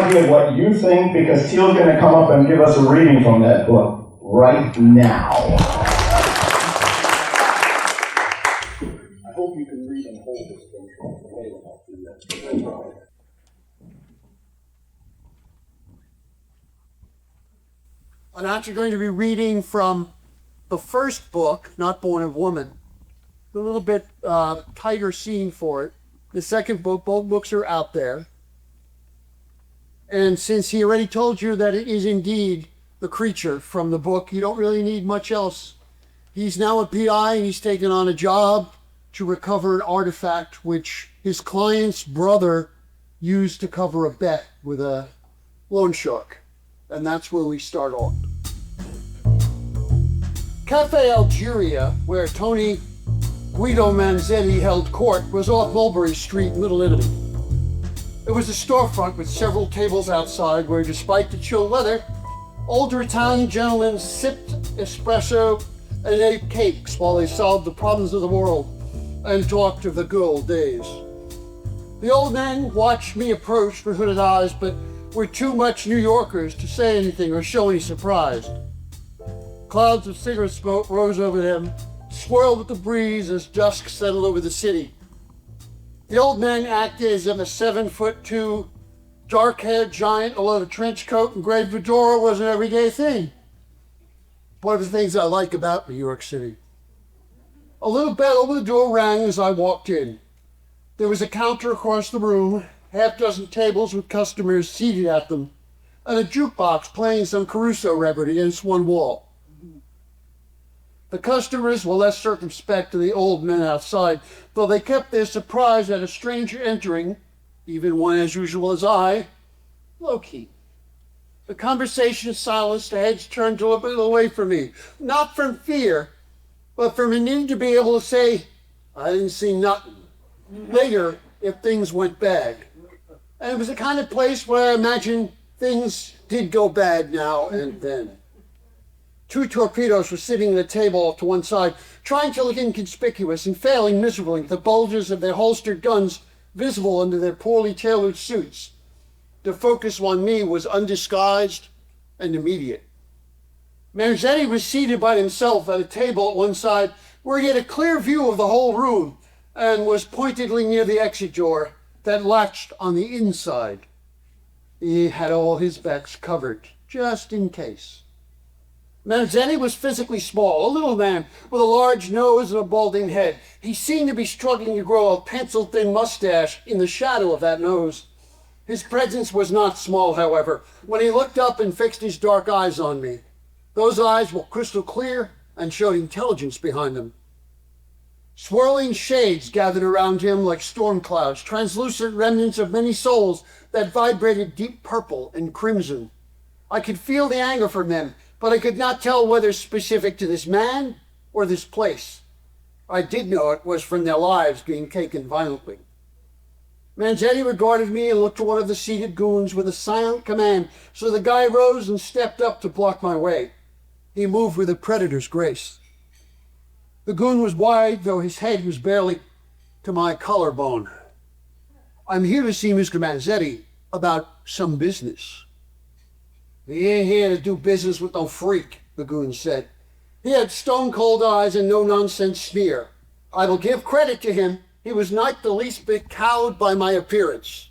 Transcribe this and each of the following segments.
tells me what you think, because Teel's going to come up and give us a reading from that book right now. I hope you can read and hold this thing. I'm actually going to be reading from the first book, Not Born of Woman. A little bit tighter scene for it. The second book, both books are out there. And since he already told you that it is indeed the creature from the book, you don't really need much else. He's now a PI and he's taken on a job to recover an artifact which his client's brother used to cover a bet with a loan shark. And that's where we start off. Cafe Algeria, where Tony Guido Manzetti held court, was off Mulberry Street, Little Italy. It was a storefront with several tables outside where, despite the chill weather, older Italian gentlemen sipped espresso and ate cakes while they solved the problems of the world and talked of the good old days. The old men watched me approach with hooded eyes, but were too much New Yorkers to say anything or show any surprise. Clouds of cigarette smoke rose over them, swirled with the breeze as dusk settled over the city. The old men acted as if a 7'2", dark-haired giant in a leather trench coat and gray fedora was an everyday thing. One of the things I like about New York City. A little bell over the door rang as I walked in. There was a counter across the room, half-dozen tables with customers seated at them, and a jukebox playing some Caruso record against one wall. The customers were less circumspect than the old men outside, though they kept their surprise at a stranger entering, even one as usual as I, low-key. The conversation silenced, the heads turned a little bit away from me, not from fear, but from a need to be able to say, I didn't see nothing, later if things went bad. And it was the kind of place where I imagine things did go bad now and then. Two torpedoes were sitting at a table to one side, trying to look inconspicuous and failing miserably, the bulges of their holstered guns visible under their poorly tailored suits. The focus on me was undisguised and immediate. Manzetti was seated by himself at a table at one side where he had a clear view of the whole room and was pointedly near the exit door that latched on the inside. He had all his backs covered, just in case. Manzetti was physically small, a little man with a large nose and a balding head. He seemed to be struggling to grow a pencil-thin mustache in the shadow of that nose. His presence was not small, however, when he looked up and fixed his dark eyes on me. Those eyes were crystal clear and showed intelligence behind them. Swirling shades gathered around him like storm clouds, translucent remnants of many souls that vibrated deep purple and crimson. I could feel the anger from them, but I could not tell whether specific to this man or this place. I did know it was from their lives being taken violently. Manzetti regarded me and looked to one of the seated goons with a silent command, so the guy rose and stepped up to block my way. He moved with a predator's grace. The goon was wide, though his head was barely to my collarbone. I'm here to see Mr. Manzetti about some business. He ain't here to do business with no freak, the goon said. He had stone-cold eyes and no-nonsense sneer. I will give credit to him. He was not the least bit cowed by my appearance.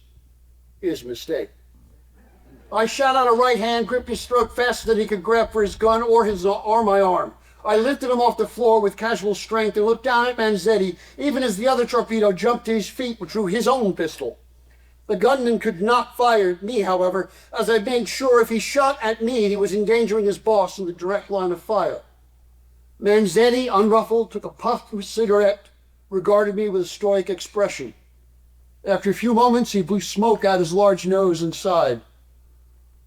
His mistake. I shot out a right hand, gripped his throat faster than he could grab for his gun or my arm. I lifted him off the floor with casual strength and looked down at Manzetti, even as the other torpedo jumped to his feet and drew his own pistol. The gunman could not fire at me, however, as I made sure if he shot at me, he was endangering his boss in the direct line of fire. Manzetti, unruffled, took a puff of his cigarette, regarded me with a stoic expression. After a few moments, he blew smoke out his large nose and sighed.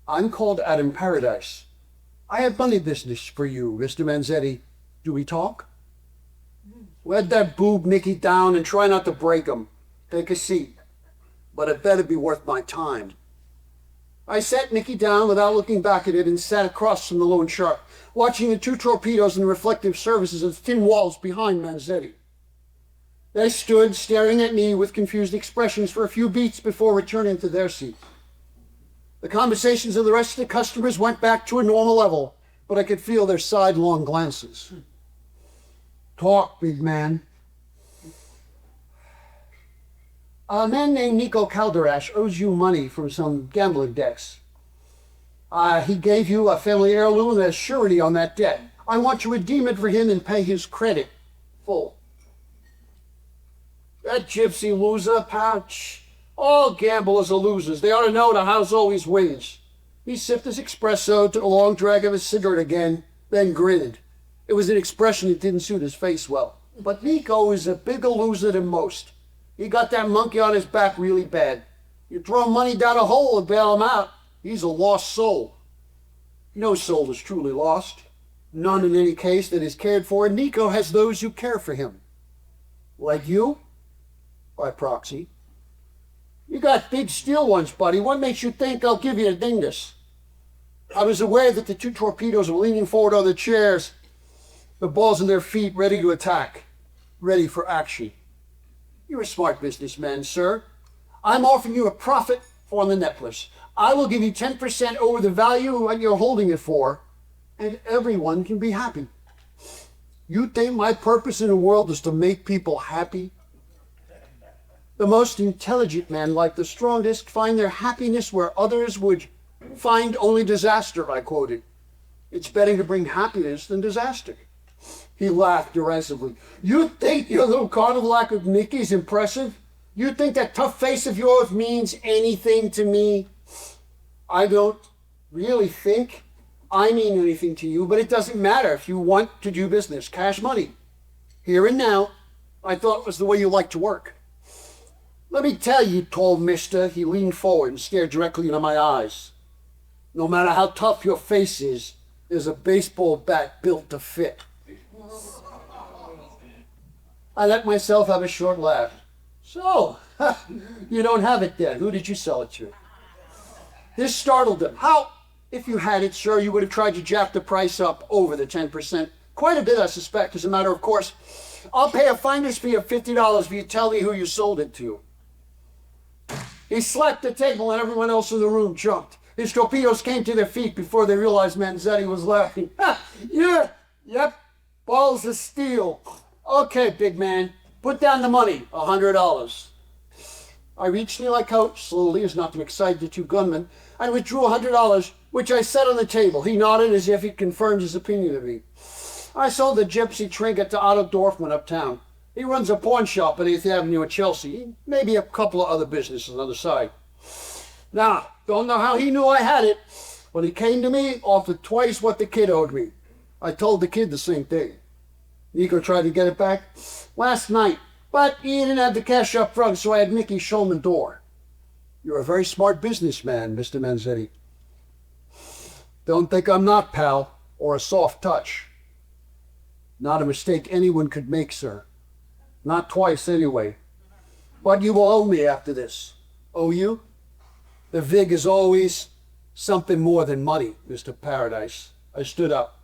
I'm called Adam Paradise. I have money business for you, Mr. Manzetti. Do we talk? Let that boob Mickey down and try not to break him. Take a seat. But it better be worth my time. I sat Mickey down without looking back at it and sat across from the loan shark, watching the two torpedoes and the reflective surfaces of the thin walls behind Manzetti. They stood staring at me with confused expressions for a few beats before returning to their seats. The conversations of the rest of the customers went back to a normal level, but I could feel their sidelong glances. Talk, big man. A man named Nico Calderash owes you money from some gambling debts. He gave you a family heirloom as surety on that debt. I want to redeem it for him and pay his credit full. That gypsy loser, pouch. All gamblers are losers. They ought to know the house always wins. He sipped his espresso, took a long drag of his cigarette again, then grinned. It was an expression that didn't suit his face well. But Nico is a bigger loser than most. He got that monkey on his back really bad. You throw money down a hole and bail him out. He's a lost soul. No soul is truly lost. None in any case that is cared for. And Nico has those who care for him. Like you? By proxy. You got big steel ones, buddy. What makes you think I'll give you a dingus? I was aware that the two torpedoes were leaning forward on the chairs, the balls in their feet ready to attack, ready for action. You're a smart businessman, sir. I'm offering you a profit for the necklace. I will give you 10% over the value of what you're holding it for, and everyone can be happy. You think my purpose in the world is to make people happy? The most intelligent men, like the strongest, find their happiness where others would find only disaster, I quoted. It's better to bring happiness than disaster. He laughed derisively. You think your little carnival act with Mickey's impressive? You think that tough face of yours means anything to me? I don't really think I mean anything to you, but it doesn't matter if you want to do business. Cash money. Here and now, I thought it was the way you like to work. Let me tell you, tall mister, he leaned forward and stared directly into my eyes. No matter how tough your face is, there's a baseball bat built to fit. I let myself have a short laugh. So, you don't have it then. Who did you sell it to? This startled him. How? If you had it, sir, you would have tried to jack the price up over the 10%. Quite a bit, I suspect, as a matter of course. I'll pay a finder's fee of $50 if you tell me who you sold it to. He slapped the table and everyone else in the room jumped. His torpedoes came to their feet before they realized Manzetti was laughing. Yeah, yep, balls of steel. Okay, big man, put down the money, $100. I reached near my coat slowly as not to excite the two gunmen and withdrew $100, which I set on the table. He nodded as if he confirmed his opinion of me. I sold the gypsy trinket to Otto Dorfman uptown. He runs a pawn shop at 8th Avenue in Chelsea. Maybe a couple of other businesses on the other side. Now, don't know how he knew I had it, but he came to me, offered twice what the kid owed me. I told the kid the same thing. Nico tried to get it back last night, but he didn't have the cash up front, so I had Mickey show him the door. You're a very smart businessman, Mr. Manzetti. Don't think I'm not, pal, or a soft touch. Not a mistake anyone could make, sir. Not twice, anyway. But you will owe me after this. Owe you? The vig is always something more than money, Mr. Paradise. I stood up.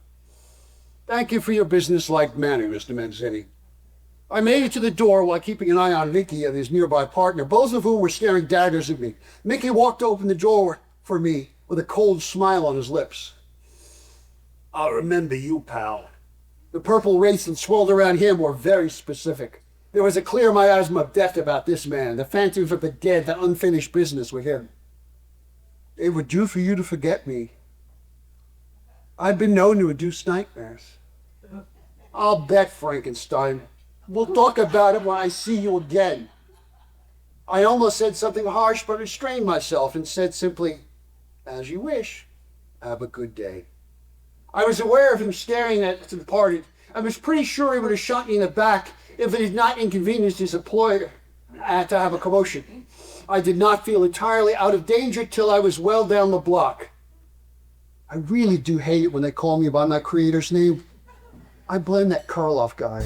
Thank you for your business-like manner, Mr. Manzetti. I made it to the door while keeping an eye on Mickey and his nearby partner, both of whom were staring daggers at me. Mickey walked to open the door for me with a cold smile on his lips. I'll remember you, pal. The purple wraiths that swirled around him were very specific. There was a clear miasma of death about this man, the phantoms of the dead, the unfinished business with him. It would do for you to forget me. I've been known to induce nightmares. I'll bet, Frankenstein. We'll talk about it when I see you again. I almost said something harsh, but restrained myself and said simply, as you wish. Have a good day. I was aware of him staring at the departed. I was pretty sure he would have shot me in the back if it had not inconvenienced his employer to have a commotion. I did not feel entirely out of danger till I was well down the block. I really do hate it when they call me by my creator's name. I blame that Karloff guy.